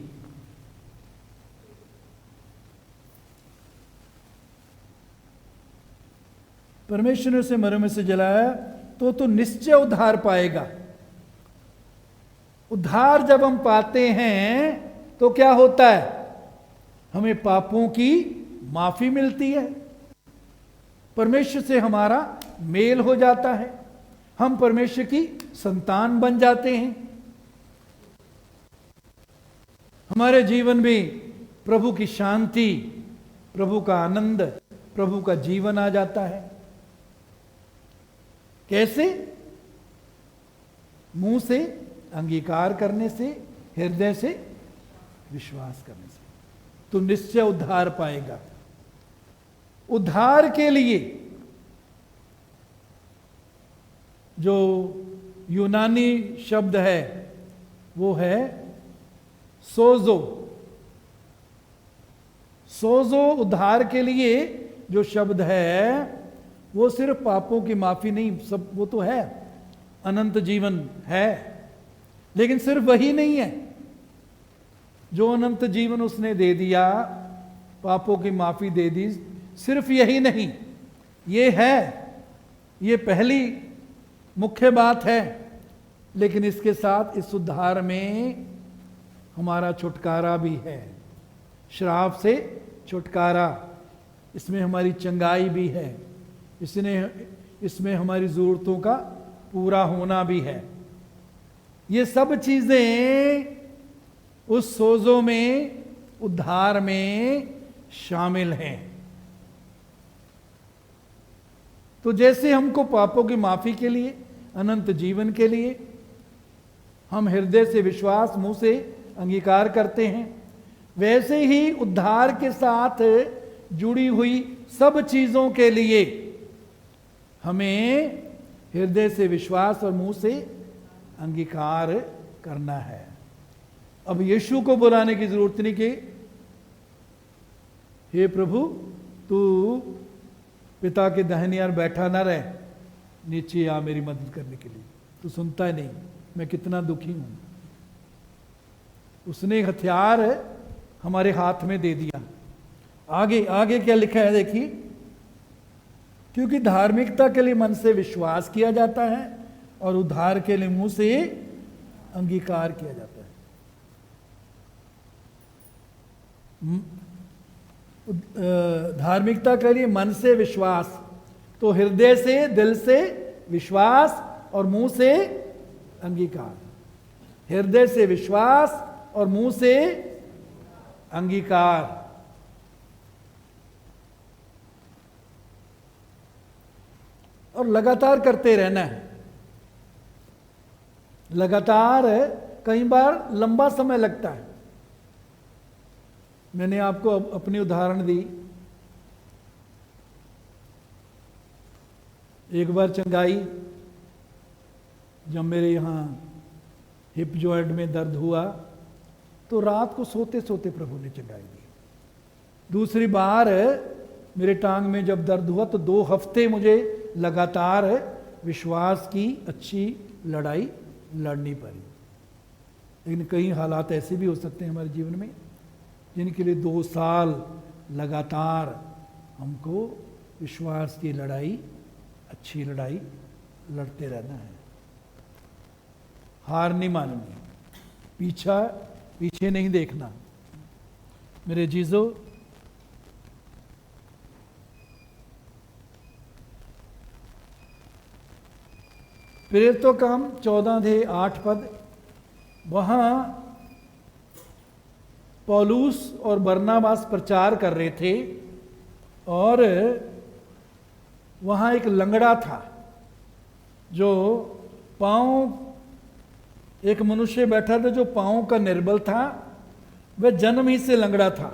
[SPEAKER 1] परमेश्वर ने उसे मरे में से जलाया तो निश्चय उद्धार पाएगा। उद्धार जब हम पाते हैं तो क्या होता है? हमें पापों की माफी मिलती है, परमेश्वर से हमारा मेल हो जाता है, हम परमेश्वर की संतान बन जाते हैं। हमारे जीवन में प्रभु की शांति, प्रभु का आनंद, प्रभु का जीवन आ जाता है। कैसे? मुंह से अंगीकार करने से, हृदय से विश्वास करने से, तो निश्चय उद्धार पाएगा। उद्धार के लिए जो यूनानी शब्द है वो है सोजो। सोजो उद्धार के लिए जो शब्द है वो सिर्फ पापों की माफी नहीं, सब वो तो है, अनंत जीवन है, लेकिन सिर्फ वही नहीं है। जो अनंत जीवन उसने दे दिया, पापों की माफी दे दी, सिर्फ यही नहीं, ये है, ये पहली मुख्य बात है, लेकिन इसके साथ इस उद्धार में हमारा छुटकारा भी है। श्राप से छुटकारा, इसमें हमारी चंगाई भी है, इसमें हमारी ज़रूरतों का पूरा होना भी है। ये सब चीज़ें उस सोजो में, उद्धार में शामिल हैं। तो जैसे हमको पापों की माफी के लिए, अनंत जीवन के लिए हम हृदय से विश्वास, मुंह से अंगीकार करते हैं, वैसे ही उद्धार के साथ जुड़ी हुई सब चीजों के लिए हमें हृदय से विश्वास और मुंह से अंगीकार करना है। अब यीशु को बुलाने की जरूरत नहीं कि हे प्रभु तू पिता के दाहिने ओर बैठा ना रहे, नीचे आ मेरी मदद करने के लिए। तू सुनता ही नहीं, मैं कितना दुखी हूं। उसने हथियार हमारे हाथ में दे दिया। आगे आगे क्या लिखा है देखिए, क्योंकि धार्मिकता के लिए मन से विश्वास किया जाता है और उद्धार के लिए मुंह से अंगीकार किया जाता है। धार्मिकता के लिए मन से विश्वास, तो हृदय से, दिल से विश्वास और मुंह से अंगीकार। हृदय से विश्वास और मुंह से अंगीकार। और लगातार करते रहना है। लगातार, कई बार लंबा समय लगता है। मैंने आपको अपनी उदाहरण दी। एक बार चंगाई, जब मेरे यहाँ हिप जॉइंट में दर्द हुआ तो रात को सोते सोते प्रभु ने चंगाई दी। दूसरी बार मेरे टांग में जब दर्द हुआ तो 2 हफ्ते मुझे लगातार विश्वास की अच्छी लड़ाई लड़नी पड़ी। लेकिन कई हालात ऐसे भी हो सकते हैं हमारे जीवन में जिनके लिए 2 साल लगातार हमको विश्वास की लड़ाई, अच्छी लड़ाई लड़ते रहना है। हार नहीं माननी, पीछे नहीं देखना। मेरे जीजो, प्रेरितों का काम 14 अध्याय 8 पद, वहां पौलुस और बरनाबास प्रचार कर रहे थे और वहाँ एक लंगड़ा था जो पाँव, एक मनुष्य बैठा था जो पाँव का निर्बल था। वह जन्म ही से लंगड़ा था,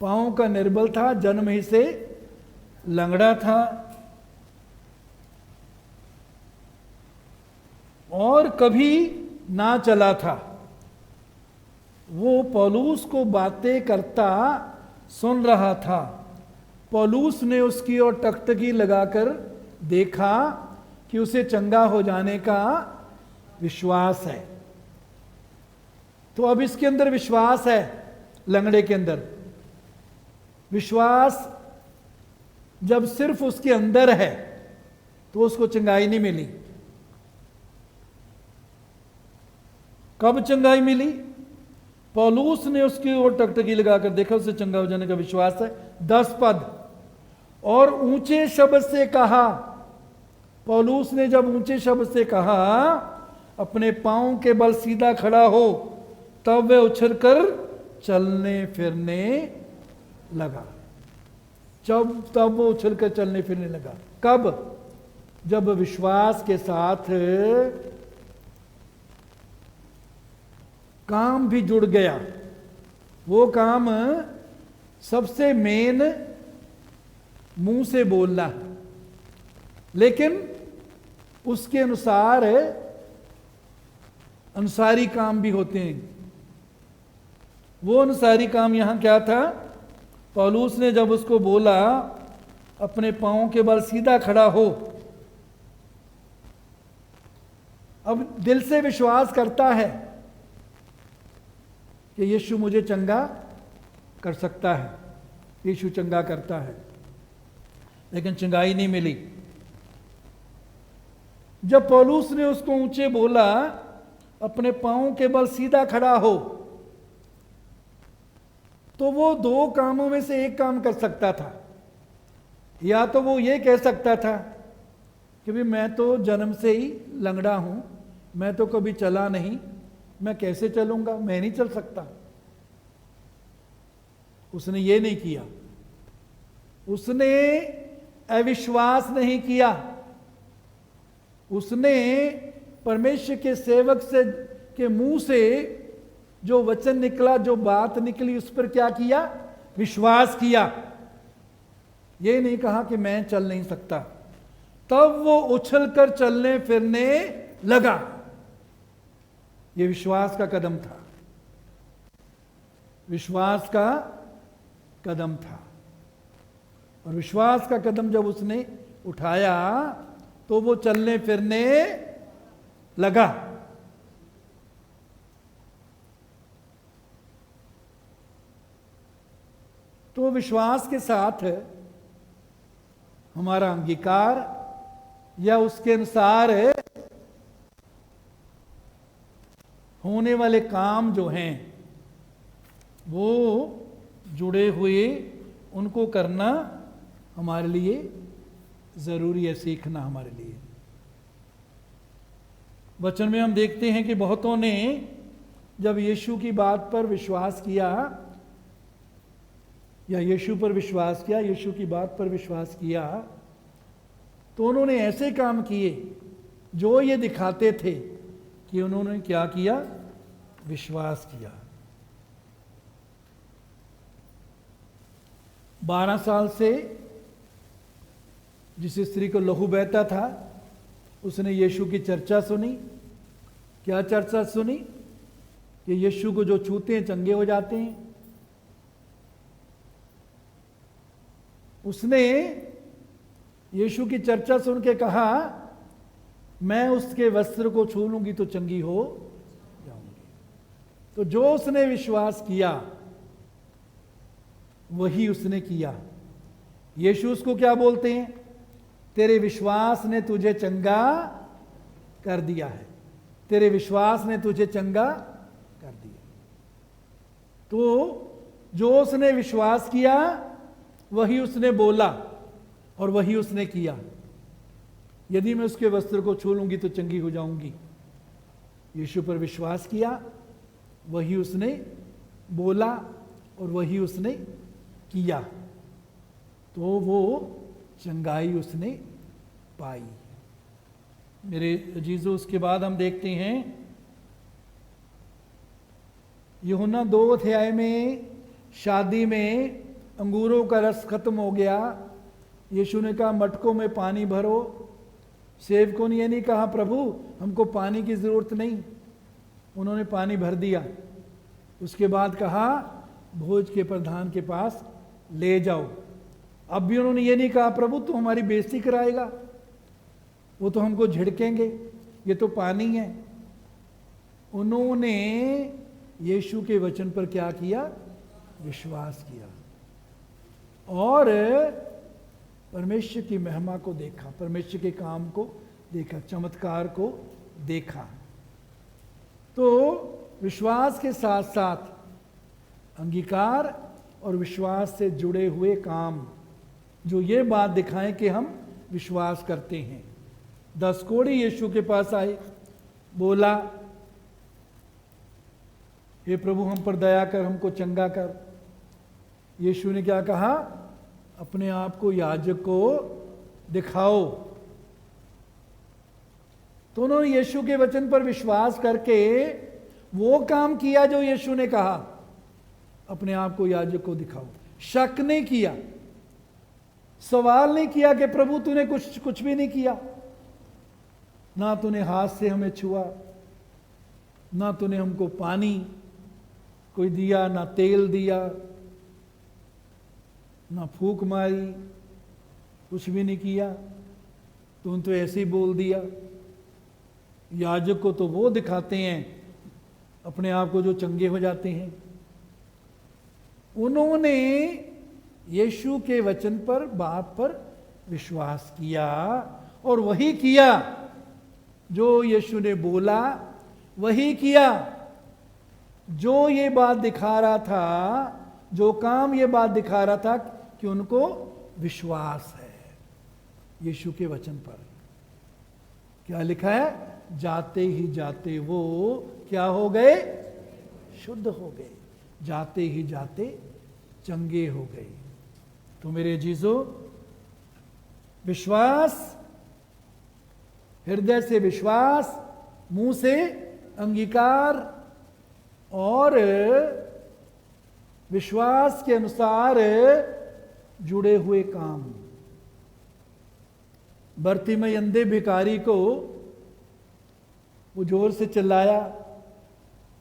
[SPEAKER 1] पाँव का निर्बल था, जन्म ही से लंगड़ा था और कभी ना चला था। वो पौलुस को बातें करता सुन रहा था। पौलुस ने उसकी ओर टकटकी लगाकर देखा कि उसे चंगा हो जाने का विश्वास है। तो अब इसके अंदर विश्वास है, लंगड़े के अंदर विश्वास जब सिर्फ उसके अंदर है तो उसको चंगाई नहीं मिली। कब चंगाई मिली? पौलुस ने उसकी ओर टकटकी लगाकर देखा, उसे चंगा हो जाने का विश्वास है। 10 पद, और ऊंचे शब्द से कहा। पौलुस ने जब ऊंचे शब्द से कहा, अपने पांव के बल सीधा खड़ा हो, तब वह उछलकर चलने फिरने लगा। तब वो उछलकर चलने फिरने लगा। कब? जब विश्वास के साथ काम भी जुड़ गया। वो काम सबसे मेन मुंह से बोलना है, लेकिन उसके अनुसार अनुसारी काम भी होते हैं। वो अनुसारी काम यहां क्या था? पौलुस ने जब उसको बोला अपने पांव के बल सीधा खड़ा हो, अब दिल से विश्वास करता है कि यीशु मुझे चंगा कर सकता है, यीशु चंगा करता है, लेकिन चंगाई नहीं मिली। जब पौलुस ने उसको ऊंचे बोला, अपने पांव के बल सीधा खड़ा हो, तो वो 2 कामों में से एक काम कर सकता था। या तो वो ये कह सकता था कि भाई मैं तो जन्म से ही लंगड़ा हूं, मैं तो कभी चला नहीं, मैं कैसे चलूंगा, मैं नहीं चल सकता। उसने ये नहीं किया, उसने अविश्वास नहीं किया। उसने परमेश्वर के सेवक से के मुंह से जो वचन निकला, जो बात निकली, उस पर क्या किया? विश्वास किया। ये नहीं कहा कि मैं चल नहीं सकता। तब वो उछलकर चलने फिरने लगा। ये विश्वास का कदम था, विश्वास का कदम था। और विश्वास का कदम जब उसने उठाया तो वो चलने फिरने लगा। तो विश्वास के साथ हमारा अंगीकार या उसके अनुसार होने वाले काम जो हैं वो जुड़े हुए, उनको करना हमारे लिए ज़रूरी है, सीखना हमारे लिए। वचन में हम देखते हैं कि बहुतों ने जब यीशु की बात पर विश्वास किया या यीशु पर विश्वास किया, यीशु की बात पर विश्वास किया, तो उन्होंने ऐसे काम किए जो ये दिखाते थे कि उन्होंने क्या किया? विश्वास किया। 12 साल से जिस स्त्री को लहू बहता था, उसने यीशु की चर्चा सुनी। क्या चर्चा सुनी? कि यीशु को जो छूते हैं चंगे हो जाते हैं। उसने यीशु की चर्चा सुन के कहा, मैं उसके वस्त्र को छू लूंगी तो चंगी हो जाऊंगी। तो जो उसने विश्वास किया वही उसने किया। यीशु उसको क्या बोलते हैं? तेरे विश्वास ने तुझे चंगा कर दिया है, तेरे विश्वास ने तुझे चंगा कर दिया। तो जो उसने विश्वास किया वही उसने बोला और वही उसने किया। यदि मैं उसके वस्त्र को छू लूंगी तो चंगी हो जाऊंगी। यीशु पर विश्वास किया, वही उसने बोला और वही उसने किया, तो वो चंगाई उसने पाई। मेरे अजीजों, उसके बाद हम देखते हैं यूहन्ना 2 अध्याय में शादी में अंगूरों का रस खत्म हो गया। यीशु ने कहा मटकों में पानी भरो। सेवकों ने ये नहीं कहा प्रभु हमको पानी की ज़रूरत नहीं, उन्होंने पानी भर दिया। उसके बाद कहा भोज के प्रधान के पास ले जाओ। अब भी उन्होंने ये नहीं कहा प्रभु तू हमारी बेइज्जती कराएगा, वो तो हमको झिड़केंगे, ये तो पानी है। उन्होंने यीशु के वचन पर क्या किया? विश्वास किया और परमेश्वर की महिमा को देखा, परमेश्वर के काम को देखा, चमत्कार को देखा। तो विश्वास के साथ साथ अंगीकार और विश्वास से जुड़े हुए काम, जो ये बात दिखाएं कि हम विश्वास करते हैं। 10 कोढ़ी यीशु के पास आए, बोला हे प्रभु हम पर दया कर, हमको चंगा कर। यीशु ने क्या कहा? अपने आप को याजक को दिखाओ। तो उन्होंने यीशु के वचन पर विश्वास करके वो काम किया जो यीशु ने कहा, अपने आप को याजक को दिखाओ। शक नहीं किया, सवाल नहीं किया कि प्रभु तूने कुछ भी नहीं किया, ना तूने हाथ से हमें छुआ, ना तूने हमको पानी कोई दिया, ना तेल दिया, ना फूंक मारी, कुछ भी नहीं किया, तूने तो ऐसे ही बोल दिया। याजक को तो वो दिखाते हैं अपने आप को जो चंगे हो जाते हैं। उन्होंने यीशु के वचन पर, बात पर विश्वास किया और वही किया जो यीशु ने बोला, वही किया जो ये बात दिखा रहा था, जो काम ये बात दिखा रहा था कि उनको विश्वास है यीशु के वचन पर। क्या लिखा है? जाते ही जाते वो क्या हो गए? शुद्ध हो गए, जाते ही जाते चंगे हो गए। तो मेरे अजीजों, विश्वास, हृदय से विश्वास, मुंह से अंगीकार और विश्वास के अनुसार जुड़े हुए काम। बर्तिमई अंधे भिखारी को वो जोर से चिल्लाया,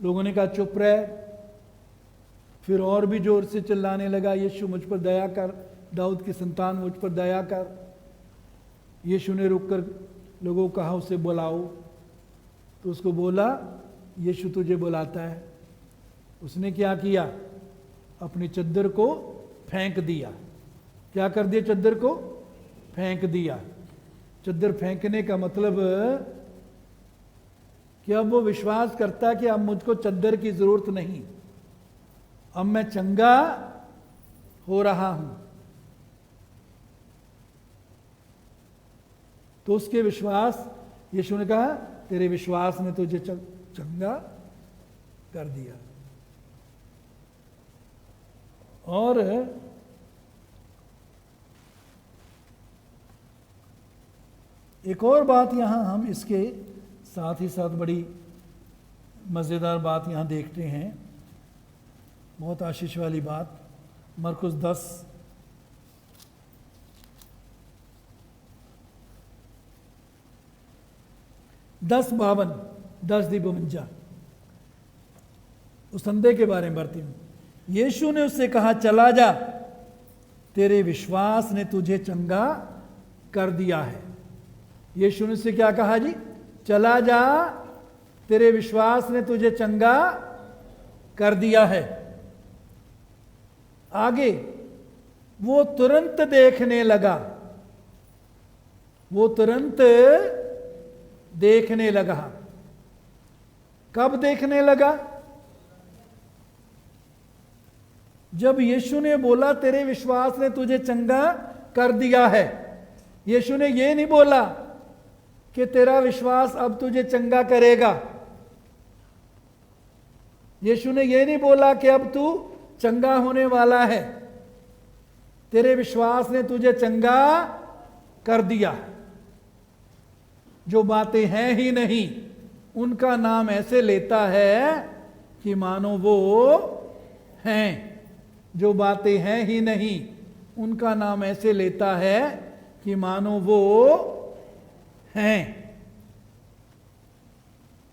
[SPEAKER 1] लोगों ने कहा चुप रह। फिर और भी जोर से चिल्लाने लगा, यीशु मुझ पर दया कर, दाऊद की संतान मुझ पर दया कर। यीशु ने रुककर लोगों को कहा उसे बुलाओ। तो उसको बोला यीशु तुझे बुलाता है। उसने क्या किया? अपनी चद्दर को फेंक दिया। क्या कर दिया? चद्दर को फेंक दिया। चद्दर फेंकने का मतलब कि अब वो विश्वास करता कि अब मुझको चद्दर की जरूरत नहीं, अब मैं चंगा हो रहा हूं। तो उसके विश्वास, यीशु ने कहा तेरे विश्वास ने तुझे चंगा कर दिया। और एक और बात यहां हम इसके साथ ही साथ बड़ी मज़ेदार बात यहां देखते हैं, बहुत आशीष वाली बात। मरकुस 10:52, 10:52 उस अंधे के बारे में बढ़ती हूं। यीशु ने उससे कहा चला जा, तेरे विश्वास ने तुझे चंगा कर दिया है। यीशु ने उससे क्या कहा जी? चला जा, तेरे विश्वास ने तुझे चंगा कर दिया है। आगे वो तुरंत देखने लगा, वो तुरंत देखने लगा। कब देखने लगा? जब यीशु ने बोला तेरे विश्वास ने तुझे चंगा कर दिया है। यीशु ने ये नहीं बोला कि तेरा विश्वास अब तुझे चंगा करेगा। यीशु ने ये नहीं बोला कि अब तू चंगा होने वाला है, तेरे विश्वास ने तुझे चंगा कर दिया। जो बातें हैं ही नहीं उनका नाम ऐसे लेता है कि मानो वो हैं। जो बातें हैं ही नहीं उनका नाम ऐसे लेता है कि मानो वो हैं।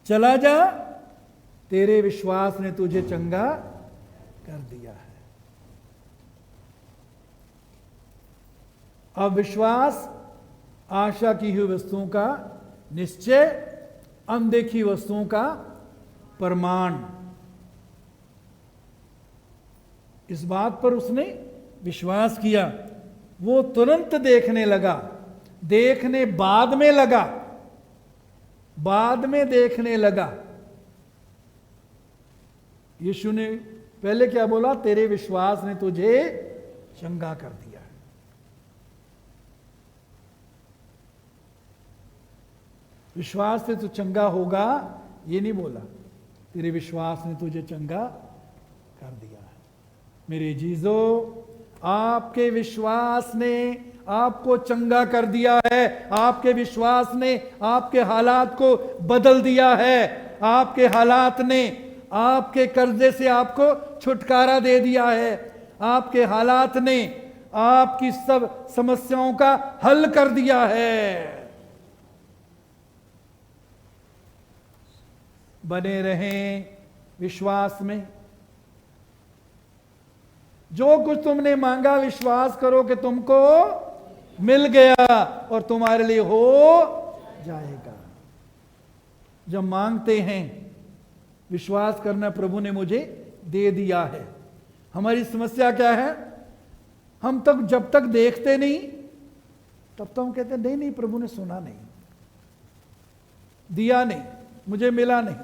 [SPEAKER 1] चला जा, तेरे विश्वास ने तुझे चंगा कर दिया है। अब विश्वास आशा की हुई वस्तुओं का निश्चय, अनदेखी वस्तुओं का प्रमाण। इस बात पर उसने विश्वास किया। वो तुरंत देखने लगा, देखने बाद में लगा, बाद में देखने लगा। यीशु ने पहले क्या बोला? तेरे विश्वास ने तुझे चंगा कर दिया। विश्वास से तू चंगा होगा ये नहीं बोला, तेरे विश्वास ने तुझे चंगा कर दिया है। मेरे जीजो, आपके विश्वास ने आपको चंगा कर दिया है। आपके विश्वास ने आपके हालात को बदल दिया है। आपके हालात ने आपके कर्जे से आपको छुटकारा दे दिया है। आपके हालात ने आपकी सब समस्याओं का हल कर दिया है। बने रहें विश्वास में। जो कुछ तुमने मांगा विश्वास करो कि तुमको मिल गया और तुम्हारे लिए हो जाएगा। जब मांगते हैं विश्वास करना, प्रभु ने मुझे दे दिया है। हमारी समस्या क्या है? हम तक जब तक देखते नहीं तब तक हम कहते हैं नहीं नहीं, प्रभु ने सुना नहीं, दिया नहीं, मुझे मिला नहीं।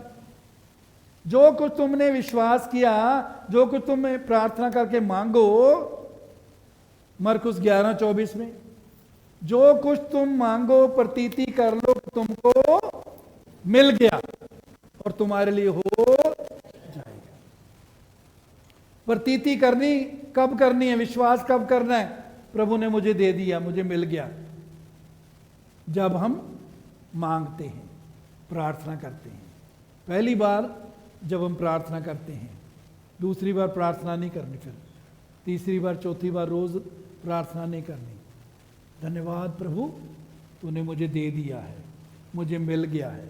[SPEAKER 1] जो कुछ तुमने विश्वास किया, जो कुछ तुम प्रार्थना करके मांगो, मरकुस 11:24 में, जो कुछ तुम मांगो प्रतीति कर लो तुमको मिल गया और तुम्हारे लिए हो जाएगा। प्रतीति करनी कब करनी है? विश्वास कब करना है? प्रभु ने मुझे दे दिया, मुझे मिल गया। जब हम मांगते हैं, प्रार्थना करते हैं। पहली बार जब हम प्रार्थना करते हैं, दूसरी बार प्रार्थना नहीं करनी, फिर तीसरी बार चौथी बार रोज प्रार्थना नहीं करनी। धन्यवाद प्रभु, तूने मुझे दे दिया है, मुझे मिल गया है,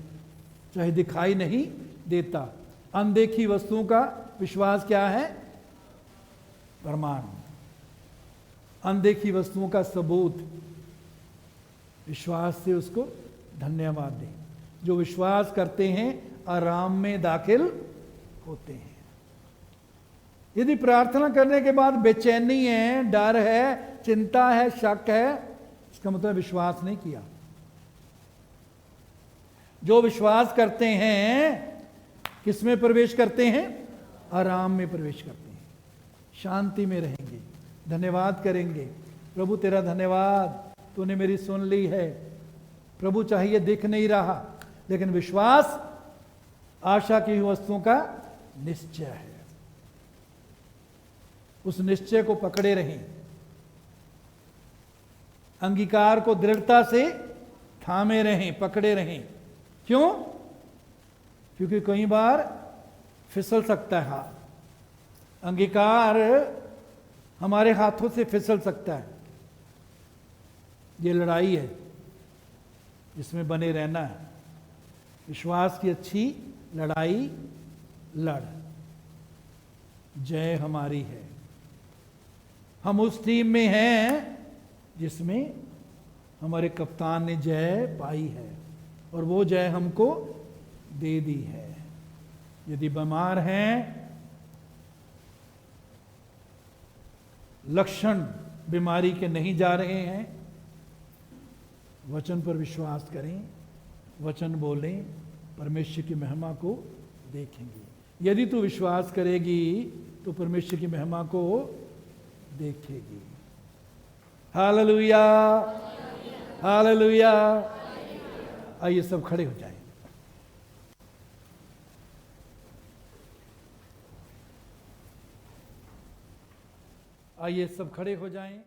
[SPEAKER 1] चाहे दिखाई नहीं देता। अनदेखी वस्तुओं का विश्वास क्या है? प्रमाण। अनदेखी वस्तुओं का सबूत। विश्वास से उसको धन्यवाद दें। जो विश्वास करते हैं आराम में दाखिल होते हैं। यदि प्रार्थना करने के बाद बेचैनी है, डर है, चिंता है, शक है, इसका मतलब विश्वास नहीं किया। जो विश्वास करते हैं किसमें प्रवेश करते हैं? आराम में प्रवेश करते हैं, शांति में रहेंगे, धन्यवाद करेंगे। प्रभु तेरा धन्यवाद, तूने मेरी सुन ली है। प्रभु चाहिए दिख नहीं रहा, लेकिन विश्वास आशा की वस्तुओं का निश्चय है। उस निश्चय को पकड़े रहें। अंगीकार को दृढ़ता से थामे रहें, पकड़े रहें। क्यों? क्योंकि कई बार फिसल सकता है हाथ। अंगीकार हमारे हाथों से फिसल सकता है। ये लड़ाई है जिसमें बने रहना है। विश्वास की अच्छी लड़ाई लड़, जय हमारी है। हम उस टीम में हैं जिसमें हमारे कप्तान ने जय पाई है और वो जय हमको दे दी है। यदि बीमार हैं, लक्षण बीमारी के नहीं जा रहे हैं, वचन पर विश्वास करें, वचन बोलें, परमेश्वर की महिमा को देखेंगे। यदि तू विश्वास करेगी तो परमेश्वर की महिमा को देखेगी। Hallelujah, hallelujah. आइए सब खड़े हो जाएं। आइए सब खड़े हो जाएं।